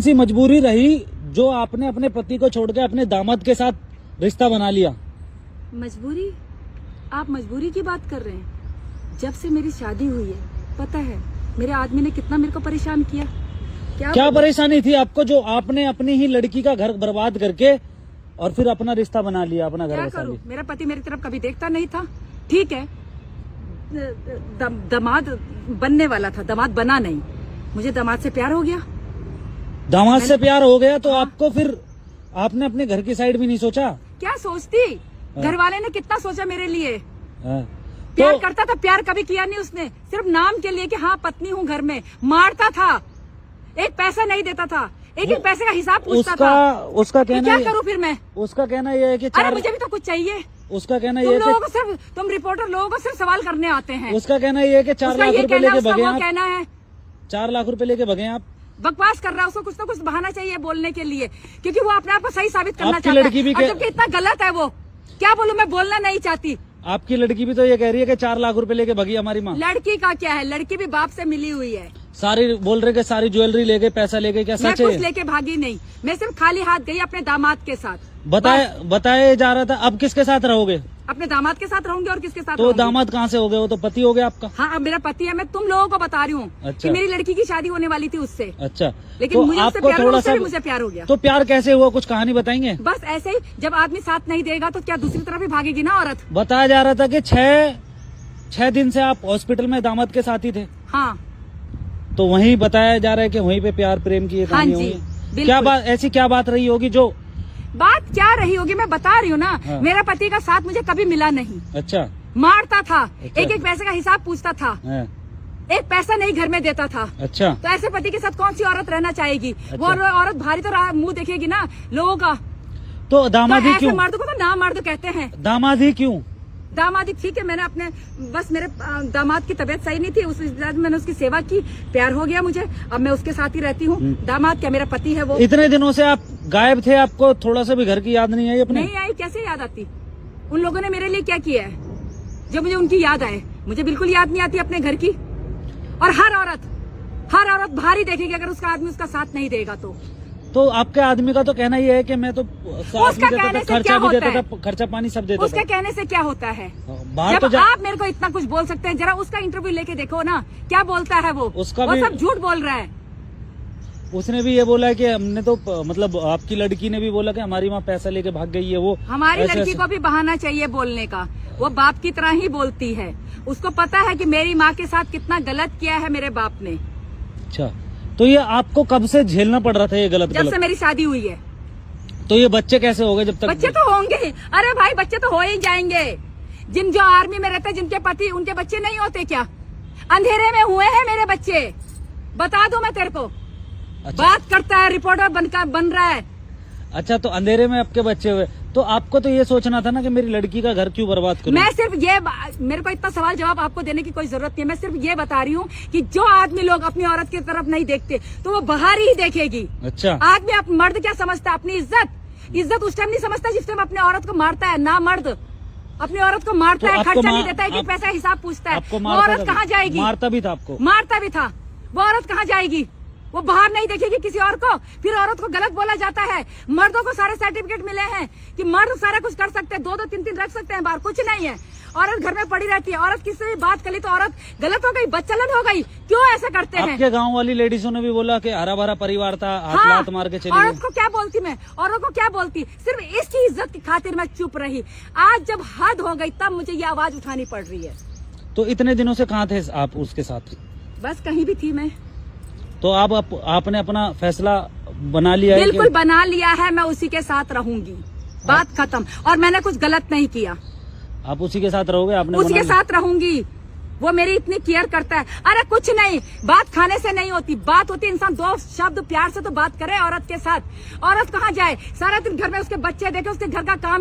सी मजबूरी रही जो आपने अपने पति को छोड़ के अपने दामाद के साथ रिश्ता बना लिया? मजबूरी? आप मजबूरी की बात कर रहे हैं? जब से मेरी शादी हुई है, पता है मेरे आदमी ने कितना मेरे को परेशान किया। क्या परेशानी थी आपको जो आपने अपनी ही लड़की का घर बर्बाद करके और फिर अपना रिश्ता बना लिया, अपना घर बसा लिया? मेरा पति मेरी तरफ कभी देखता नहीं था, ठीक है, दामाद बनने वाला था, दामाद बना नहीं, मुझे दामाद से प्यार हो गया। दामाद से प्यार हो गया तो आपको फिर आपने अपने घर की साइड भी नहीं सोचा? क्या सोचती, घर वाले ने कितना सोचा मेरे लिए। तो प्यार करता था, प्यार कभी किया नहीं उसने, सिर्फ नाम के लिए कि हाँ पत्नी हूँ घर में। मारता था, एक पैसा नहीं देता था, एक एक पैसे का हिसाब पूछता था। उसका कहना क्या करूँ फिर मैं? उसका कहना यह है कि अरे मुझे भी तो कुछ चाहिए। उसका कहना यह है कि तुम रिपोर्टर लोगों को सिर्फ सवाल करने आते हैं। उसका कहना यह है कि 4 लाख रुपए लेके भगे आप। कहना है 4 लाख रुपए लेके भगे आप। बकवास कर रहा है, उसको कुछ ना कुछ बहाना चाहिए बोलने के लिए, क्योंकि वो अपने आप को सही साबित करना चाहता है। और जबकि इतना गलत है वो, क्या बोलूं, मैं बोलना नहीं चाहती। आपकी लड़की भी तो ये कह रही है कि 4 लाख रुपए लेके भगी हमारी माँ। लड़की का क्या है, लड़की भी बाप से मिली हुई है। सारी बोल रहे कि सारी ज्वेलरी ले गए, पैसा ले गए, क्या सच है? मैं कुछ लेके भागी नहीं, मैं सिर्फ खाली हाथ गई अपने दामाद के साथ। बताया जा रहा था। अब किसके साथ रहोगे? अपने दामाद के साथ रहूंगी। और किसके साथ? तो दामाद कहाँ से हो गए? वो तो पति हो गया आपका। हाँ, अब मेरा पति है। मैं तुम लोगों को बता रही हूँ अच्छा। कि मेरी लड़की की शादी होने वाली थी उससे। अच्छा, लेकिन तो मुझे उससे आपको प्यार थोड़ा हुआ, सा मुझे प्यार हो गया। तो प्यार कैसे हुआ, कुछ कहानी बताएंगे? बस ऐसे ही, जब आदमी साथ नहीं देगा तो क्या दूसरी तरफ भी भागेगी ना औरत। बताया जा रहा था कि 6 दिन से आप हॉस्पिटल में दामाद के साथ ही थे। हाँ, तो वहीं बताया जा रहा है कि वहीं पे प्यार प्रेम की कहानी होगी। क्या बात, ऐसी क्या बात रही होगी? जो बात क्या रही होगी मैं बता रही हूँ ना। हाँ। मेरा पति का साथ मुझे कभी मिला नहीं। अच्छा। मारता था, अच्छा। एक एक पैसे का हिसाब पूछता था, हाँ। एक पैसा नहीं घर में देता था। अच्छा। तो ऐसे पति के साथ कौन सी औरत रहना चाहेगी? अच्छा। वो औरत भारी तो मुंह देखेगी ना लोगों का। तो दामाद ही क्यों? मर्द को तो ना मर्द कहते हैं। दामाद ही क्यों? दामादी ठीक है, मैंने अपने बस मेरे दामाद की तबीयत सही नहीं थी, उस वजह से मैंने उसकी सेवा की, प्यार हो गया मुझे, अब मैं उसके साथ ही रहती हूँ। दामाद क्या, मेरा पति है वो। इतने दिनों से आप गायब थे, आपको थोड़ा सा भी घर की याद नहीं आई अपने? नहीं आई, कैसे याद आती? उन लोगों ने मेरे लिए क्या किया है जो मुझे उनकी याद आए? मुझे बिल्कुल याद नहीं आती अपने घर की। और हर औरत भारी देखेगी अगर उसका आदमी उसका साथ नहीं देगा तो आपके आदमी का तो कहना ये है कि मैं तो उसका कहने से खर्चा भी देता था, खर्चा पानी सब देता था। उसके कहने से क्या होता है? बाहर जब आप मेरे को इतना कुछ बोल सकते हैं, जरा उसका इंटरव्यू लेके देखो ना, क्या बोलता है वो सब झूठ बोल रहा है। उसने भी ये बोला है कि हमने तो मतलब आपकी लड़की ने भी बोला कि हमारी माँ पैसा लेके भाग गई है। वो हमारी लड़की को भी बहाना चाहिए बोलने का, वो बाप की तरह ही बोलती है। उसको पता है कि मेरी माँ के साथ कितना गलत किया है मेरे बाप ने। अच्छा, तो ये आपको कब से झेलना पड़ रहा था ये गलत? जब से मेरी शादी हुई है। तो ये बच्चे कैसे हो गए? जब तक बच्चे तो होंगे, अरे भाई बच्चे तो हो ही जाएंगे। जो आर्मी में रहते हैं, जिनके पति, उनके बच्चे नहीं होते क्या? अंधेरे में हुए हैं मेरे बच्चे, बता दो मैं तेरे को। अच्छा। बात करता है, रिपोर्टर बन रहा है। अच्छा, तो अंधेरे में आपके बच्चे हुए, तो आपको तो ये सोचना था ना कि मेरी लड़की का घर क्यों बर्बाद करूं? मैं सिर्फ ये, मेरे को इतना सवाल जवाब आपको देने की कोई जरूरत नहीं है। मैं सिर्फ ये बता रही हूँ कि जो आदमी लोग अपनी औरत की तरफ नहीं देखते तो वो बाहर ही देखेगी। अच्छा। आदमी मर्द क्या समझता है? अपनी इज्जत उस टाइम नहीं समझता जिस टाइम अपने औरत को मारता है। ना मर्द अपनी औरत को मारता है, खर्चा नहीं देता है, पैसा हिसाब पूछता है। वो औरत कहाँ जाएगी? मारता भी था आपको? मारता भी था। वो औरत कहाँ जाएगी? वो बाहर नहीं देखेगी किसी और को। फिर औरत को गलत बोला जाता है। मर्दों को सारे सर्टिफिकेट मिले हैं कि मर्द सारा कुछ कर सकते हैं, 2-2 3-3 रख सकते हैं बाहर, कुछ नहीं है। औरत घर में पड़ी रहती है। औरत किससे भी बात कर ली तो औरत गलत हो गई, बच्चलन हो गई। क्यों ऐसा करते हैं? आपके गांव वाली लेडीजों ने भी बोला कि हरा भरा परिवार था, हाथ लात मार के चली गई। औरत को क्या बोलती मैं? औरत को क्या बोलती? सिर्फ इसकी इज्जत की खातिर मैं चुप रही। आज जब हद हो गई तब मुझे ये आवाज उठानी पड़ रही है। तो इतने दिनों से कहाँ थे आप उसके साथ? बस कहीं भी थी मैं। तो आपने अपना फैसला बना लिया है? बिल्कुल बना लिया है, मैं उसी के साथ रहूंगी, बात खत्म। और मैंने कुछ गलत नहीं किया। आप उसी के साथ रहोगे? आपने उसी के साथ रहूंगी। वो मेरी इतनी केयर करता है। अरे कुछ नहीं, बात खाने से नहीं होती, बात होती इंसान 2 शब्द प्यार से तो बात करे औरत के साथ। औरत कहाँ जाए? सारा दिन घर में उसके बच्चे देखे, उसके घर का काम